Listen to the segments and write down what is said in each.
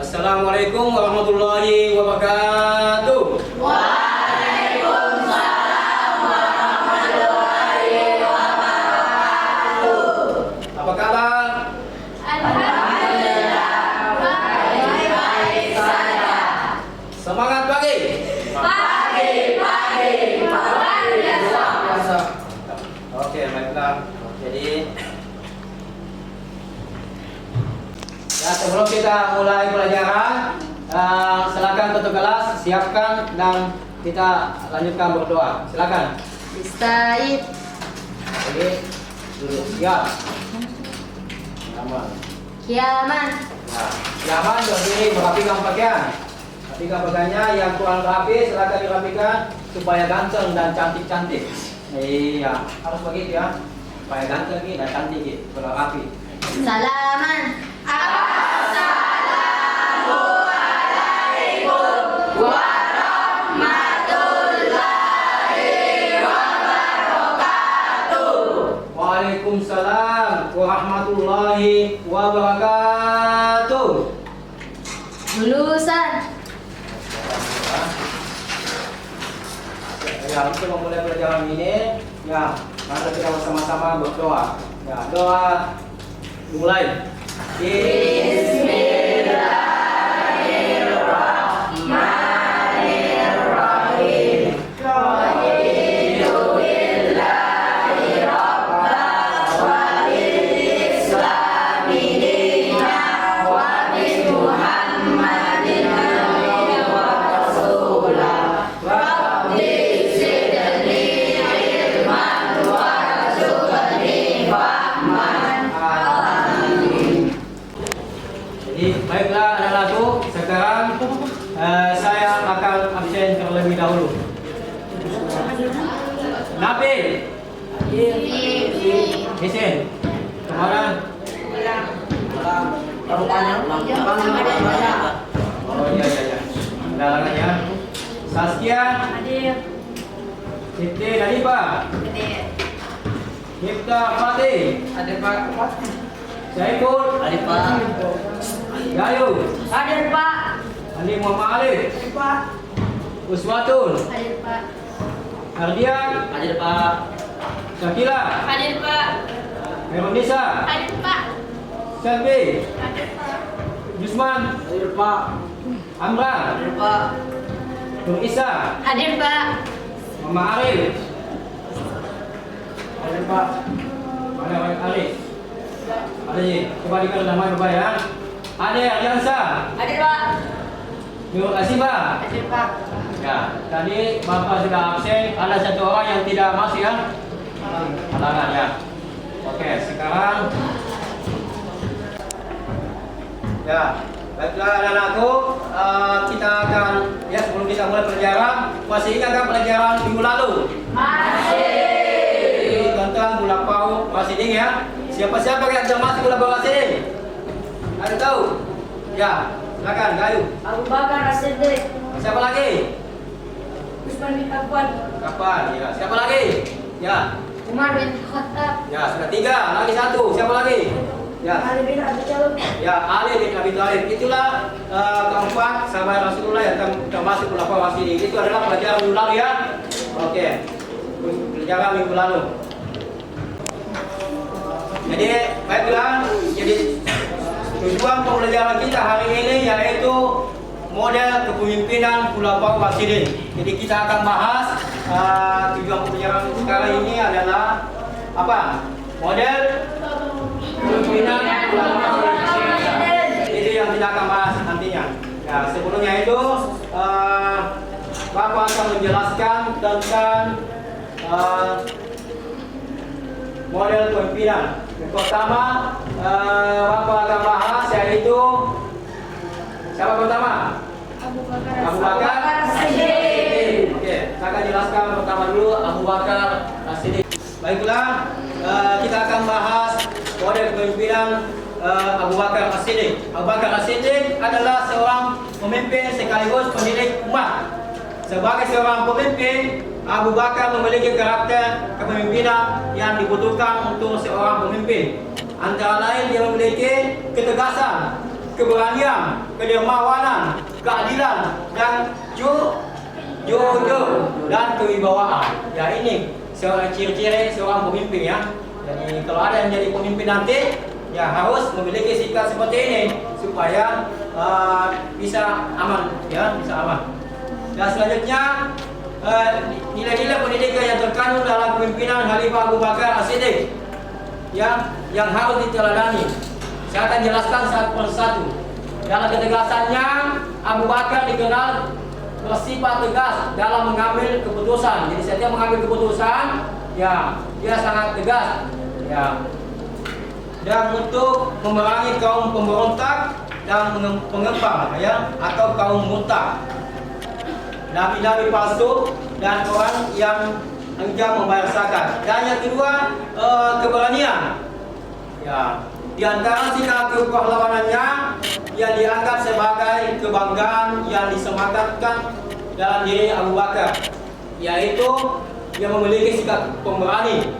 Assalamualaikum warahmatullahi wabarakatuh. Waalaikumsalam warahmatullahi wabarakatuh. Apa kabar? Alhamdulillah, baik-baik saja. Semangat pagi. Pagi, luar biasa. Oke, baiklah. Jadi ya, sebelum kita mulai pelajaran, silakan tutup kelas, siapkan dan kita lanjutkan berdoa. Silakan. Bismillah. Oke, duduk siap. Nyaman. Kiaman. Nah, nyaman berdiri merapikan pakaian. Rapikan pakaiannya yang kurang rapi silakan dirapikan supaya ganteng dan cantik-cantik. Iya, harus begitu ya. Supaya ganteng dan cantik gitu, kalau rapi. Salaman. Assalamualaikum warahmatullahi wabarakatuh. Waalaikumsalam warahmatullahi wabarakatuh. Lulusan. Ya, untuk memulai pelajaran ini, ya, mari kita bersama-sama berdoa. Ya, doa mulai. Bismillahirrahmanirrahim. Alhamdulillahi rabbal islami dinan wa bi Muhammadin nabiyyan wa rasulah. Rabbi zidni ilman warzuqni fahman. Jadi baiklah anak-anakku, sekarang saya akan absen terlebih dahulu. Nabil, Isin, kemana? Oh iya. Undangannya. Saskia, Siti Nadifa, Miftah Fatih, Ada Pak. Saiful, Ada Pak. Gayu, Hadir Pak. Ali Muhammad Alif, Pak. Uswatun, Hadir Pak. Ardian, Ada Pak. Syakila, Hadir Pak. Meronisa, Hadir Pak. Selvi, Hadir Pak. Yusman, Ada Pak. Amran, Ada Pak. Nur Isa, Hadir Pak. Mama Arif, Ada Pak. mana Mama Arif? Ada ni, coba dikatakan nama Bapak ya. Ada Ardiansa, Hadir Pak. Nur Asiba. Hadir Pak. Ya, tadi Bapak sudah absen, ada satu orang yang tidak masuk ya. Halangan ya. Oke, sekarang ya, baiklah anak-anakku, kita akan ya sebelum kita mulai pelajaran, masih ingat kan pelajaran minggu lalu? Masih. Tentang gula pau rasiding ya. Siapa-siapa yang sudah masuk gula pau rasiding? Ada tahu? Ya, silakan Gayu. Abu Bakar As-Siddiq. Siapa lagi? Usman bin Affan. Kapan? Ya, siapa lagi? Ya, Umar bin Khattab. ya sudah 3, lagi 1. Siapa lagi? Ya, Ali bin Abi Thalib. ya Ali bin Abi Thalib. Itulah keempat sahabat Rasulullah yang termasuk gula pau rasiding. Itu adalah pelajaran minggu lalu ya. Oke, pelajaran minggu lalu. Jadi baiklah, jadi tujuan pembelajaran kita hari ini yaitu model kepemimpinan Khulafaur Rasyidin. Jadi kita akan bahas tujuan pembelajaran sekarang ini adalah apa? Model kepemimpinan Khulafaur Rasyidin. Itu yang kita akan bahas nantinya. Ya, sebelumnya itu Bapak akan menjelaskan tentang model kepemimpinan. Yang pertama, Bapak akan bahas yaitu siapa pertama? Abu Bakar. Abu Bakar As-Siddiq. Oke, saya akan jelaskan pertama dulu Abu Bakar As-Siddiq. Baiklah, kita akan bahas model kepemimpinan Abu Bakar As-Siddiq. Abu Bakar As-Siddiq adalah seorang pemimpin sekaligus pendidik umat. Sebagai seorang pemimpin, Abu Bakar memiliki karakter kepemimpinan yang dibutuhkan untuk seorang pemimpin. Antara lain dia memiliki ketegasan, keberanian, kedermawanan, keadilan, dan jujur dan kewibawaan. Ya, ini ciri-ciri seorang pemimpin ya. Jadi kalau ada yang jadi pemimpin nanti, ya harus memiliki sikap seperti ini supaya bisa aman, ya, bisa aman. Dan selanjutnya nilai-nilai pendidikan yang terkandung dalam kepemimpinan Khalifah Abu Bakar As-Siddiq ya, yang harus diteladani. Saya akan jelaskan satu persatu. Dalam ketegasannya, Abu Bakar dikenal bersifat tegas dalam mengambil keputusan. Jadi setiap mengambil keputusan, ya dia sangat tegas, ya. Dan untuk memerangi kaum pemberontak dan pengembang, ya, atau kaum murtad, nabi-nabi palsu dan orang yang enggan membayar zakat. Dan yang kedua, keberanian. Ya, di antara sikap kepahlawanannya yang dianggap sebagai kebanggaan yang disematkan dalam diri Abu Bakar, yaitu yang memiliki sikap pemberani,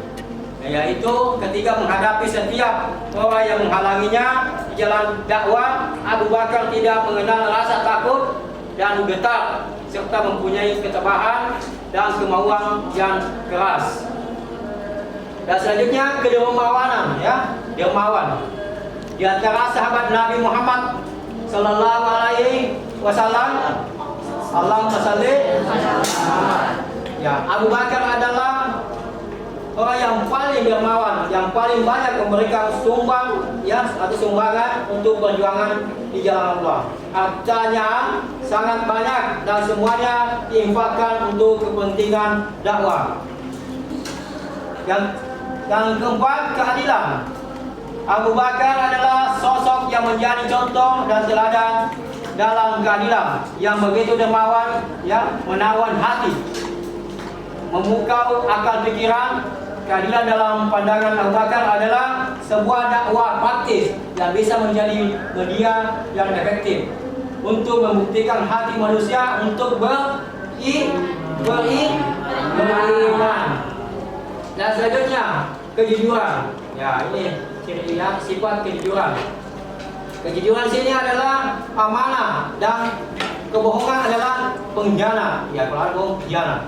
yaitu ketika menghadapi setiap orang yang menghalanginya di jalan dakwah, Abu Bakar tidak mengenal rasa takut dan getar, serta mempunyai ketabahan dan kemauan yang keras. Dan selanjutnya kedermawanan, ya, dermawan. Di antara sahabat Nabi Muhammad Sallallahu Alaihi Wasallam, Allahumma shalli, ya, Abu Bakar adalah orang yang paling dermawan, yang paling banyak memberikan sumbang, ya, atau sumbangan untuk perjuangan di jalan Allah. Hartanya sangat banyak dan semuanya diinfakkan untuk kepentingan dakwah. Yang keempat, keadilan. Abu Bakar adalah sosok yang menjadi contoh dan teladan dalam keadilan, yang begitu dermawan, ya, menawan hati, memukau akal pikiran. Keadilan dalam pandangan Abu Bakar adalah sebuah dakwah praktis yang bisa menjadi media yang efektif untuk membuktikan hati manusia untuk beriman. Dan selanjutnya kejujuran. Ya, ini cirinya sifat kejujuran. Kejujuran sini adalah amanah dan kebohongan adalah pengkhianat. Ya, kalau ada bohong, khianat.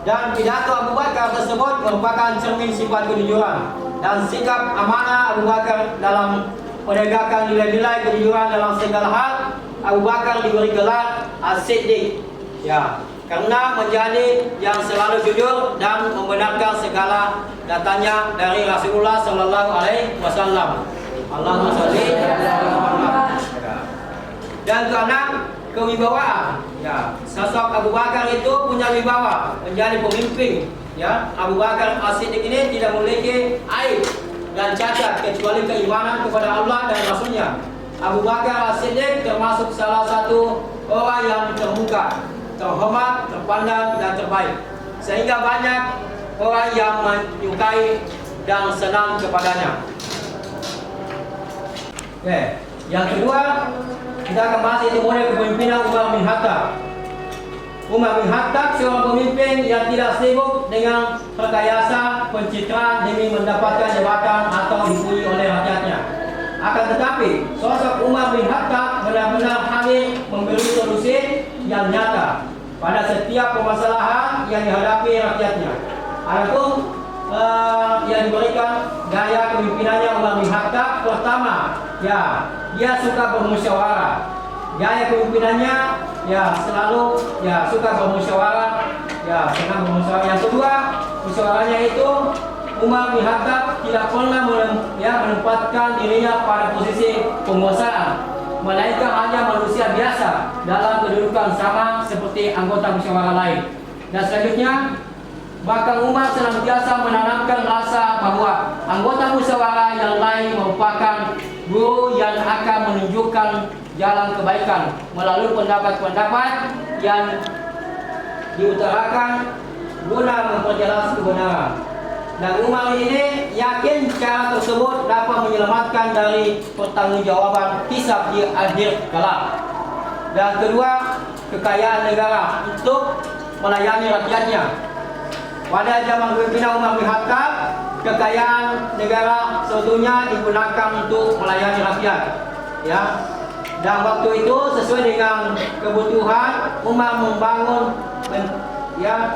Dan pidato Abu Bakar tersebut merupakan cermin sifat kejujuran dan sikap amanah Abu Bakar dalam menegakkan nilai-nilai kejujuran dalam segala hal. Abu Bakar diberi gelar As-Siddiq, ya, karena menjadi yang selalu jujur dan membenarkan segala datanya dari Rasulullah Sallallahu Alaihi Wasallam. Allahumma sholli ala Muhammad. Dan keenam, kewibawaan. Ya, sosok Abu Bakar itu punya wibawa, menjadi pemimpin. Ya, Abu Bakar As-Siddiq ini tidak memiliki aib dan cacat kecuali keimanan kepada Allah dan Rasulnya. Abu Bakar As-Siddiq termasuk salah satu orang yang terbuka, terhormat, terpandang, dan terbaik, sehingga banyak orang yang menyukai dan senang kepadanya. Oke, yang kedua kita akan bahas itu model kepemimpinan Umar bin Khattab. Umar bin Khattab seorang pemimpin yang tidak sibuk dengan rekayasa pencitraan demi mendapatkan jabatan atau dipuji oleh rakyatnya. Akan tetapi, sosok Umar bin Khattab benar-benar hadir memberi solusi yang nyata pada setiap permasalahan yang dihadapi rakyatnya. Adapun yang diberikan gaya kepemimpinannya Umar bin Khattab, pertama, ya, dia suka bermusyawarah. Gaya kepemimpinannya, ya, selalu, ya, suka bermusyawarah, ya, senang bermusyawarah. Yang kedua, musyawarahnya itu Umar bin Khattab tidak pernah menempatkan dirinya pada posisi penguasaan, melainkan hanya manusia biasa dalam kedudukan sama seperti anggota musyawarah lain. Dan selanjutnya, bahkan Umar senantiasa menanamkan rasa bahwa anggota musyawarah yang lain merupakan guru yang akan menunjukkan jalan kebaikan melalui pendapat-pendapat yang diutarakan guna memperjelas kebenaran. Dan Umar ini yakin cara tersebut dapat menyelamatkan dari pertanggungjawaban hisab di akhir kelak. Dan kedua, kekayaan negara untuk melayani rakyatnya. Pada zaman kepemimpinan Umar bin Khattab, kekayaan negara seutuhnya digunakan untuk melayani rakyat. Ya, Dan waktu itu sesuai dengan kebutuhan Umar membangun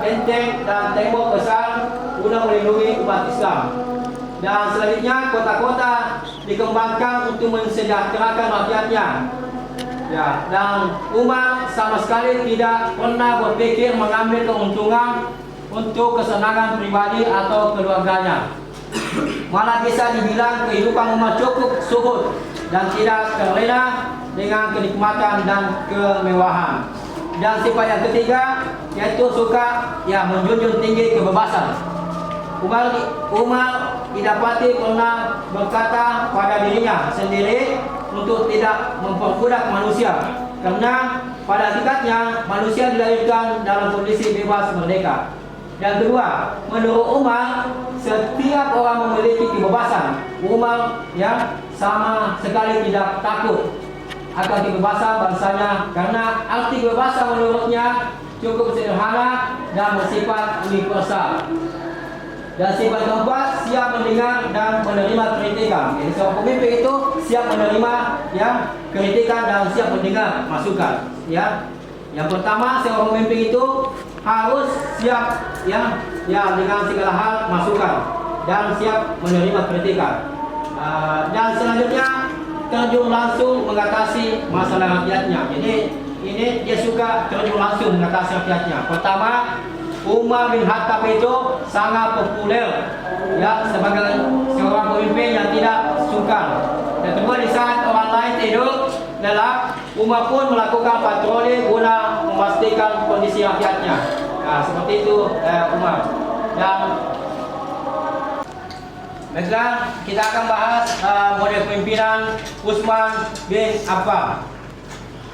benteng dan tembok besar guna melindungi umat Islam. Dan selanjutnya kota-kota dikembangkan untuk mensejahterakan rakyatnya. Ya, dan Umar sama sekali tidak pernah berpikir mengambil keuntungan untuk kesenangan pribadi atau keluarganya. Malah bisa dibilang kehidupan Umar cukup subur dan tidak terlena dengan kenikmatan dan kemewahan. Dan sifat yang ketiga yaitu suka menjunjung tinggi kebebasan. Umar didapati pernah berkata pada dirinya sendiri untuk tidak memperbudak manusia, karena pada hakikatnya manusia dilahirkan dalam kondisi bebas merdeka. Dan kedua, menurut Umar, setiap orang memiliki kebebasan. Umar sama sekali tidak takut akan kebebasan bangsanya, karena arti kebebasan menurutnya cukup sederhana dan bersifat universal. Dan sifat keempat, siap mendengar dan menerima kritikan. Jadi seorang pemimpin itu siap menerima kritikan dan siap mendengar masukan. Yang pertama, seorang pemimpin itu harus siap dengan segala hal masukan dan siap menerima kritikan. Dan selanjutnya terjun langsung mengatasi masalah rakyatnya. Jadi ini dia suka terjun langsung mengatasi rakyatnya. Pertama, Umar bin Khattab itu sangat populer sebagai seorang pemimpin yang tidak sungkan. Dan kedua, di saat orang lain tidur lelap, Umar pun melakukan patroli guna memastikan kondisi rakyatnya. Nah, seperti itu Umar. Dan baiklah, kita akan bahas model kepemimpinan Utsman bin Affan.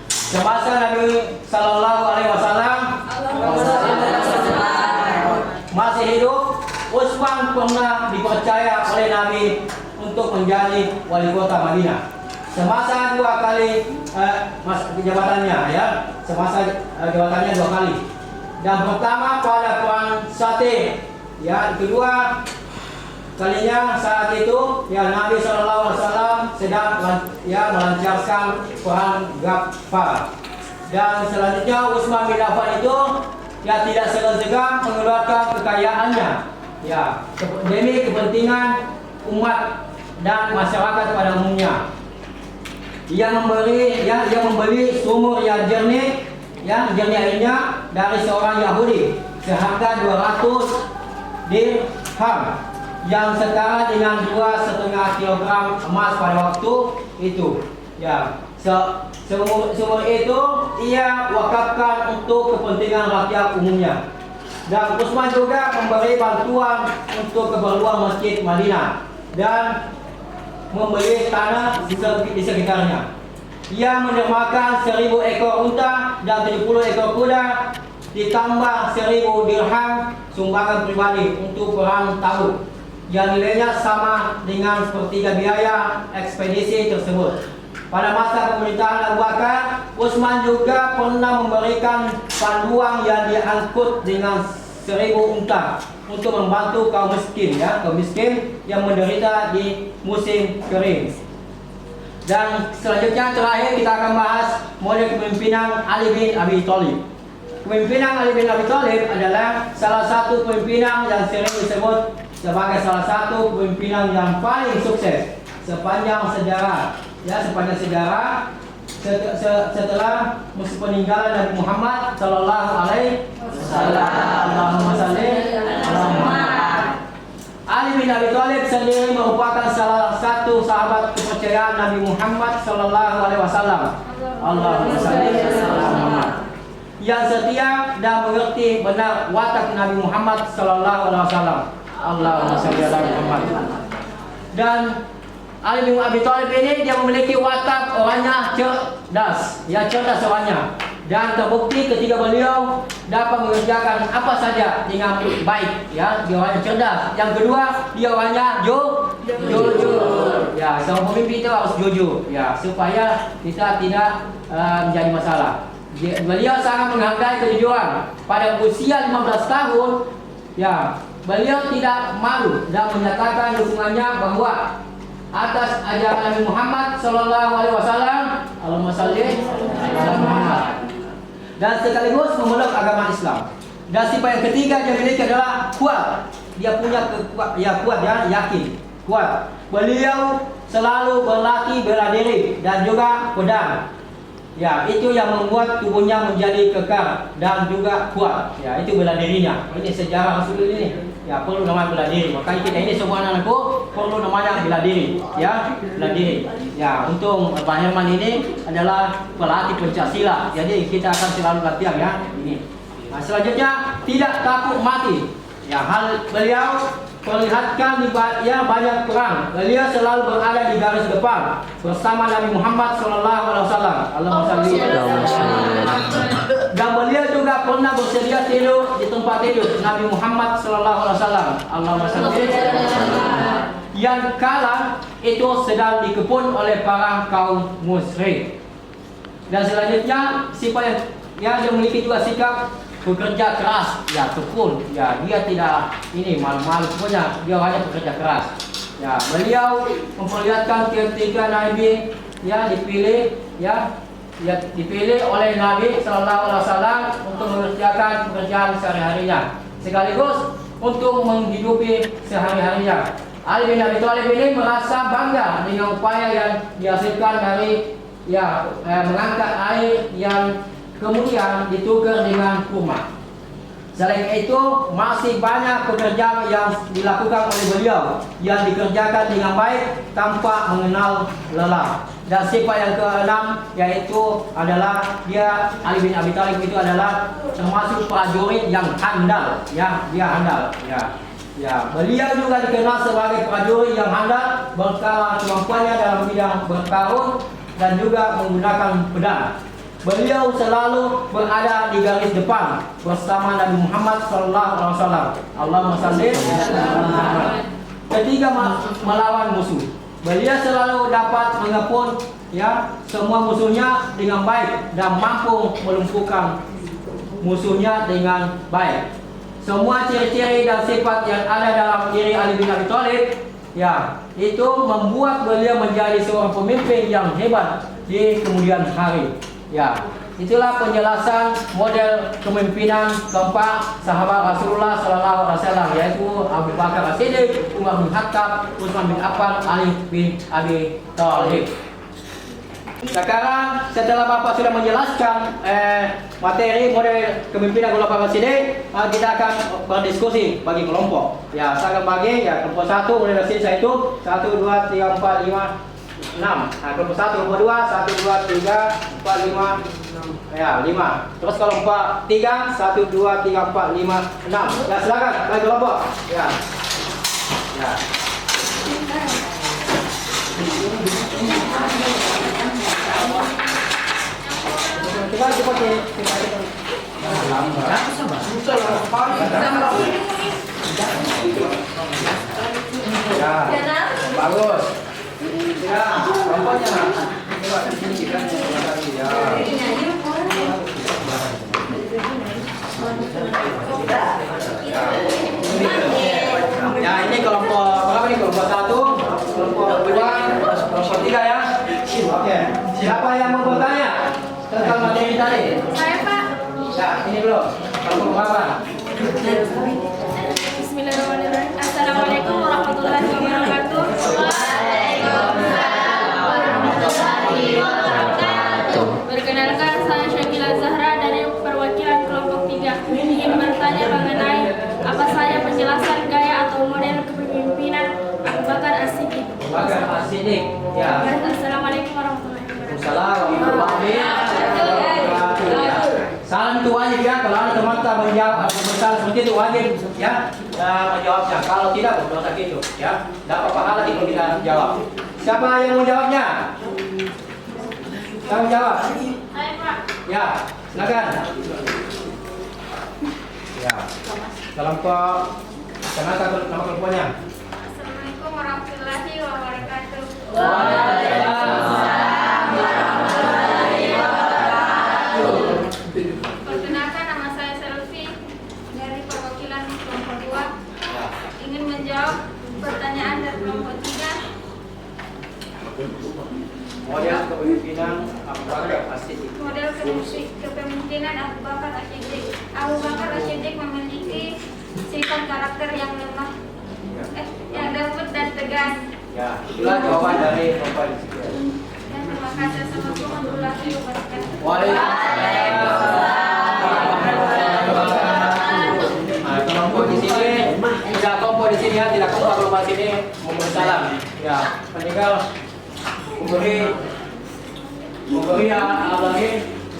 Semasa Nabi Sallallahu Alaihi Wasallam masih hidup, Utsman pernah dipercaya oleh Nabi untuk menjadi wali kota Madinah. Semasa dua kali jabatannya, semasa jabatannya 2 kali. Dan pertama pada perang Satin, kedua kalinya saat itu Nabi SAW sedang melancarkan perang Ghaffar. Dan selanjutnya Utsman bin Affan itu tidak segan-segan mengeluarkan kekayaannya demi kepentingan umat dan masyarakat pada umumnya. Ia membeli sumur yang jernih airnya dari seorang Yahudi seharga 200 dirham yang setara dengan 2,5 kilogram emas pada waktu itu. Sumur itu ia wakafkan untuk kepentingan rakyat umumnya. Dan Utsman juga memberi bantuan untuk keperluan Masjid Madinah dan membeli tanah di sekitarnya. Ia mendermakan 1.000 ekor unta dan 70 ekor kuda, ditambah 1.000 dirham sumbangan pribadi untuk perang Tabuk, yang nilainya sama dengan sepertiga biaya ekspedisi tersebut. Pada masa pemerintahan Abu Bakar, Utsman juga pernah memberikan panduan yang diangkut dengan 1.000 unta untuk membantu kaum miskin yang menderita di musim kering. Dan selanjutnya terakhir kita akan bahas model kepemimpinan Ali bin Abi Thalib. Kepemimpinan Ali bin Abi Thalib adalah salah satu pemimpinan yang sering disebut sebagai salah satu kepemimpinan yang paling sukses sepanjang sejarah. Setelah peninggalan Nabi Muhammad Sallallahu Alaihi Wasallam. Ali bin Abi Thalib sendiri merupakan salah satu sahabat kepercayaan Nabi Muhammad Sallallahu Alaihi Wasallam. Allahumma shalli ala Muhammad. Yang setia dan mengerti benar watak Nabi Muhammad Sallallahu Alaihi Wasallam. Allahumma shalli ala Muhammad. Dan Ali bin Abi Thalib ini dia memiliki watak orangnya cerdas, orangnya. Dan terbukti ketika beliau dapat mengerjakan apa saja dengan baik, dia orangnya cerdas. Yang kedua, dia orangnya jujur. Seorang pemimpin itu harus jujur, supaya kita tidak menjadi masalah. Beliau sangat menghargai kejujuran. Pada usia 15 tahun, beliau tidak malu dan menyatakan dukungannya bahwa atas ajaran Nabi Muhammad Sallallahu Alaihi Wasallam Allahumma salli ala Muhammad. Dan sekaligus memeluk agama Islam. Dan sifat yang ketiga yang dimiliki adalah kuat. Dia punya kuat ya, yakin, kuat. Beliau selalu berlatih bela diri dan juga pedang. Ya, itu yang membuat tubuhnya menjadi kekar dan juga kuat. Ya, itu bela dirinya. Ini sejarah Rasul ini. Ya, perlu namanya bela diri. Makanya kita ini semua anak-anakku perlu namanya bela diri. Ya, bela diri. Ya, untuk Pak Herman ini adalah pelatih Pancasila. Jadi kita akan selalu latihan ya. Ini. Nah, selanjutnya tidak takut mati. Ya, hal beliau perlihatkan ya banyak perang. Beliau selalu berada di garis depan bersama Nabi Muhammad SAW. Allahumma salli. Dan beliau juga pernah bersedia tidur di tempat tidur Nabi Muhammad SAW. Allahumma salli. Yang kala itu sedang dikepung oleh para kaum musyrik. Dan selanjutnya sifat yang dia memiliki juga sikap bekerja keras, ya tekun, ya dia tidak ini malu-malu, pokoknya dia hanya bekerja keras. Ya, beliau memperlihatkan ketika Nabi ya dipilih dipilih oleh Nabi SAW untuk mengerjakan pekerjaan sehari-harinya, sekaligus untuk menghidupi sehari-harinya. Ali bin Abi Thalib ini merasa bangga dengan upaya yang dihasilkan dari mengangkat air yang kemudian ditukar dengan kurma. Selain itu masih banyak pekerjaan yang dilakukan oleh beliau yang dikerjakan dengan baik tanpa mengenal lelah. Dan sifat yang keenam yaitu adalah Ali bin Abi Thalib itu adalah termasuk prajurit yang handal, ya dia handal, ya. Beliau juga dikenal sebagai prajurit yang handal berkala kemampuannya dalam bidang bertarung dan juga menggunakan pedang. Beliau selalu berada di garis depan bersama Nabi Muhammad SAW. Allahumma salli ala Muhammad. Ketika melawan musuh, beliau selalu dapat mengepung semua musuhnya dengan baik dan mampu melumpuhkan musuhnya dengan baik. Semua ciri-ciri dan sifat yang ada dalam diri Ali bin Abi Thalib itu membuat beliau menjadi seorang pemimpin yang hebat di kemudian hari. Ya, itulah penjelasan model kepemimpinan keempat sahabat Rasulullah SAW, yaitu Abu Bakar As-Siddiq, Umar bin Khattab, Utsman bin Affan, Ali bin Abi Thalib. Sekarang setelah Bapak sudah menjelaskan materi model kepemimpinan kelompok As-Siddiq, kita akan berdiskusi bagi kelompok. Ya, saya akan bagi kelompok 1 model As-Siddiq itu 1, 2, 3, 4, 5, 6. Nah, kelompok 1, kelompok 2, 1, 2, 3, 4, 5, 5. Terus kelompok 3, 1, 2, 3, 4, 5, 6. Ya, silakan bagi kelompok. Ya. Cepat. Bagus. Ya, kelompoknya. Coba di sini kita ya, ini kelompok berapa nih? Kelompok 1, kelompok 2, kelompok 3 ya. Oke. Siapa yang mau bertanya tentang materi tadi? Saya, Pak. Ya, ini belum. Kelompok berapa? Bismillahirrahmanirrahim. Assalamualaikum warahmatullahi wabarakatuh. Perkenalkan, saya Syakila Zahra dari perwakilan kelompok 3. Ingin bertanya mengenai apa saja penjelasan gaya atau model kepemimpinan Abu Bakar As-Siddiq. Ya. Assalamualaikum warahmatullahi wabarakatuh. Assalamualaikum warahmatullahi wabarakatuh. Salam itu wajib ya, kalau ada teman-teman menjawab pertanyaan seperti itu wajib ya menjawabnya. Kalau tidak berdosa gitu ya. Dapat pahala kalau kita jawab. Siapa yang mau jawabnya? Kamu jawab. Saya, Pak. Ya, silakan. Ya. Kelompok kenapa nama kelompoknya? Assalamualaikum warahmatullahi wabarakatuh. Waalaikumsalam warahmatullahi wabarakatuh. Perkenalkan, nama saya Selvi dari perwakilan kelompok 2. Ingin menjawab pertanyaan dari kelompok 3. model kepemimpinan Abu kepemimpinan Abu Bakar As-Siddiq. Abu Bakar As-Siddiq memiliki sifat karakter yang lemah, yang lembut dan tegas. Ya, itulah jawaban dari Bapak. Dan terima kasih. Assalamualaikum warahmatullahi wabarakatuh. Nah, kelompok di sini, tidak kelompok di sini ya, tidak kelompok kelompok sini memberi salam. Ya, meninggal memberi lagi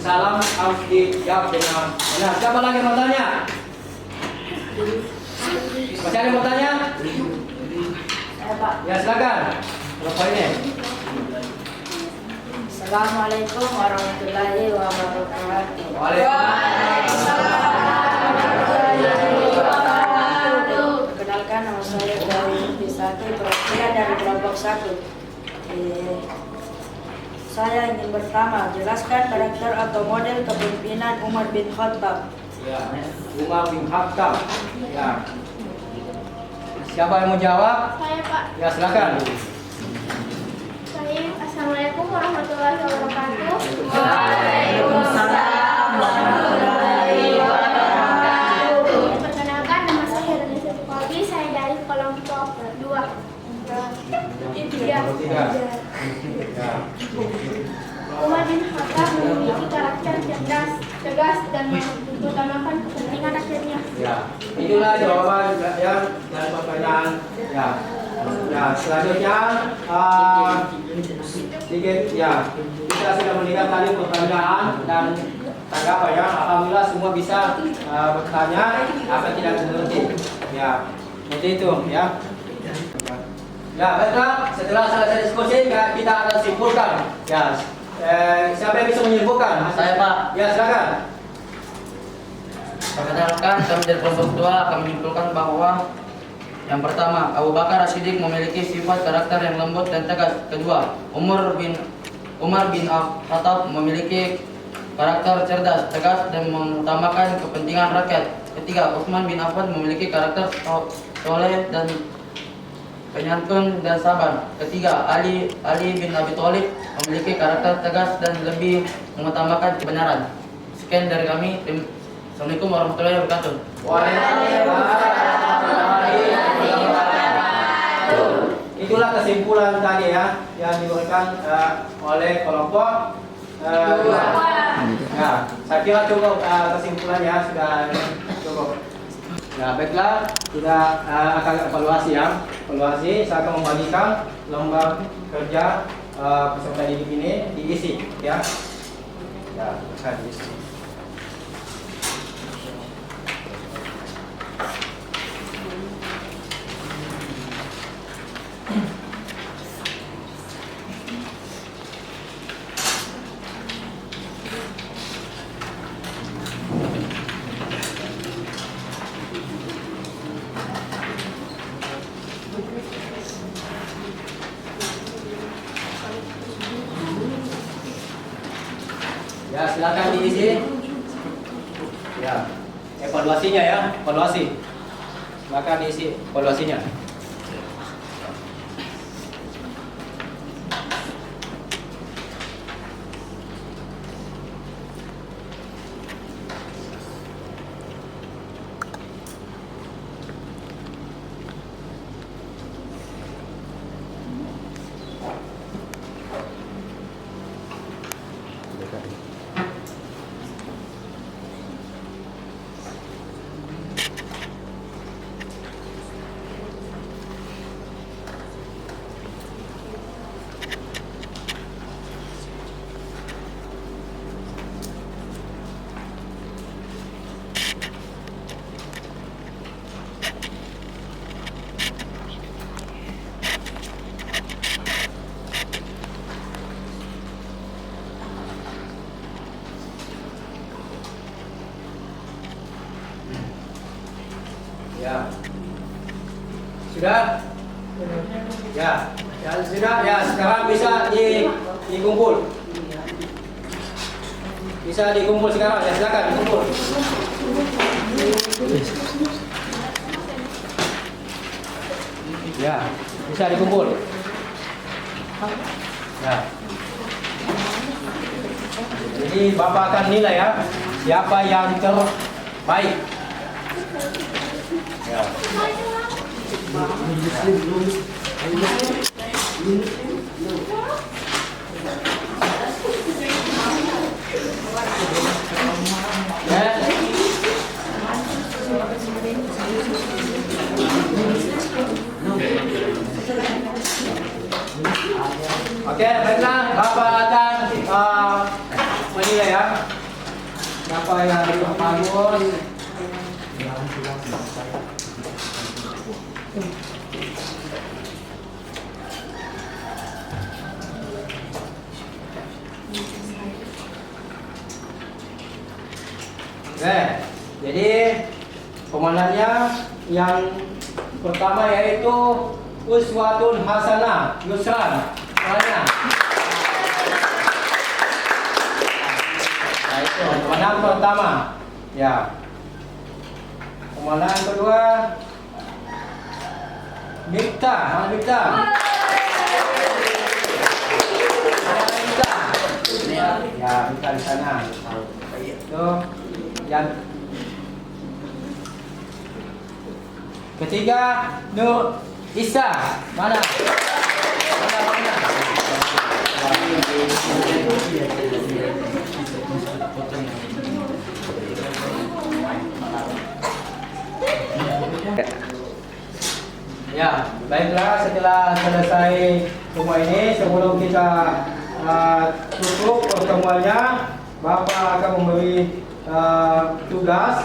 salam harus dijawab dengan benar. Siapa lagi mau tanya? Masih ada yang mau tanya? Ya silakan. Berapa ini? Assalamualaikum warahmatullahi wabarakatuh. Waalaikumsalam. Perkenalkan, nama saya dari Satu, perwakilan dari kelompok 1. Saya ingin pertama jelaskan karakter atau model kepemimpinan Umar bin Khattab. Ya, Umar bin Khattab. Ya. Siapa yang mau jawab? Saya Pak. Ya silakan. Saya. Assalamualaikum warahmatullahi wabarakatuh. Waalaikumsalam warahmatullahi wabarakatuh. Perkenalkan, nama saya Renisa Sukobi. Saya dari kelompok 2. Tiga. Ya. Umar bin Khattab memiliki karakter cerdas, tegas, dan mengutamakan kepentingan rakyatnya. Ya, itulah jawaban yang dari pertanyaan. Ya, ya selanjutnya sedikit ya kita sudah mendengar tadi pertanyaan dan tanggapan ya. Alhamdulillah semua bisa bertanya apa tidak mengerti. Ya, seperti itu ya. Ya, baiklah. Setelah selesai diskusi kita akan simpulkan. Ya, siapa yang bisa menyimpulkan? Saya, Pak. Ya, silakan. Perkenalkan, kami dari kelompok 2 akan menyimpulkan bahwa yang pertama, Abu Bakar As-Siddiq memiliki sifat karakter yang lembut dan tegas. Kedua, Umar bin Khattab memiliki karakter cerdas, tegas, dan mengutamakan kepentingan rakyat. Ketiga, Utsman bin Affan memiliki karakter soleh dan penyantun dan sabar. Ketiga, Ali bin Abi Thalib memiliki karakter tegas dan lebih mengutamakan kebenaran. Sekian dari kami. Assalamualaikum warahmatullahi wabarakatuh. Itulah kesimpulan tadi ya yang diberikan oleh kelompok 2. Ya, saya kira cukup kesimpulannya sudah cukup. Ya, baiklah, kita akan evaluasi ya. Evaluasi, saya akan membagikan lembar kerja peserta didik ini diisi ya. Ya, akan diisi. Ya, silakan diisi. Ya, evaluasinya ya, evaluasi. Silakan diisi evaluasinya. Ya. Sudah? Ya. Ya, sudah. Ya, sekarang bisa dikumpul. Bisa dikumpul sekarang. Ya, silakan dikumpul. Ya, bisa dikumpul. Ya. Jadi Bapak akan nilai ya siapa yang terbaik. Ya. Oke, baiklah, Bapak akan menilai ya siapa yang bagus. Oke, jadi komandannya yang pertama yaitu Uswatun Hasanah Yusran. Soalnya, nah itu komandan pertama, ya. Komandan kedua, Miftah, mana Miftah? Ya, Miftah di sana. Itu yang ketiga, Nur Isa, mana? Ya, baiklah, setelah selesai semua ini, sebelum kita tutup pertemuannya, Bapak akan memberi tugas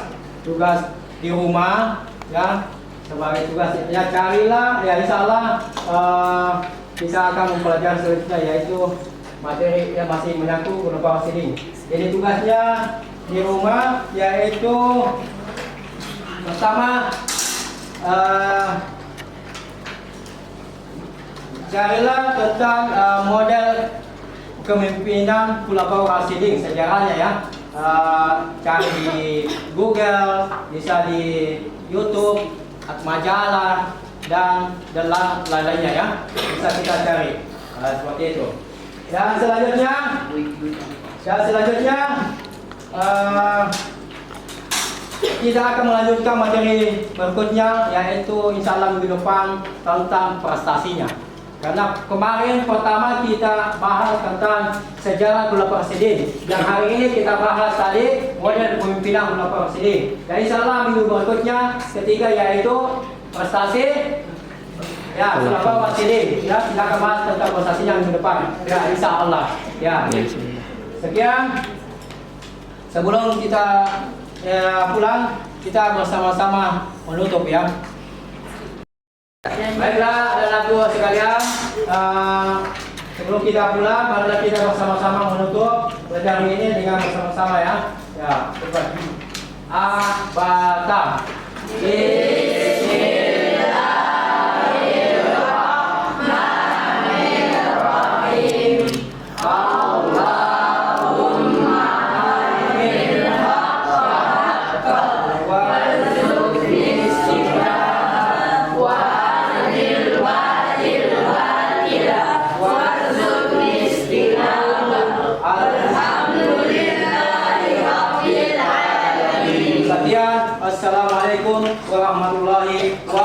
di rumah, ya, sebagai tugas ya, carilah ya, insya Allah kita akan mempelajari selanjutnya yaitu materi yang masih menyangkut Global Seeding. Jadi tugasnya di rumah yaitu pertama carilah tentang model kepemimpinan Pulau Seeding, sejarahnya ya. Cari di Google, bisa di YouTube, majalah dan lain-lainnya ya, bisa kita cari seperti itu. Dan selanjutnya kita akan melanjutkan materi berikutnya yaitu insya Allah minggu depan tentang prestasinya. Karena kemarin pertama kita bahas tentang sejarah Global Seeding, dan hari ini kita bahas tadi model kepemimpinan Global Seeding. Dan insya Allah minggu berikutnya ketiga yaitu prestasi ya Global Seeding. Ya, kita akan bahas tentang prestasinya minggu depan. Ya, insya Allah. Ya. Sekian. Sebelum kita pulang, kita bersama-sama menutup ya. Baiklah, anak-anakku sekalian, sebelum kita pulang, marilah kita bersama-sama menutup pelajaran ini dengan bersama-sama ya. Ya, coba. Abata. Bismillahirrahmanirrahim. Allahumma amin haqqal warzuqni istiqamah wa Assalamualaikum warahmatullahi wabarakatuh.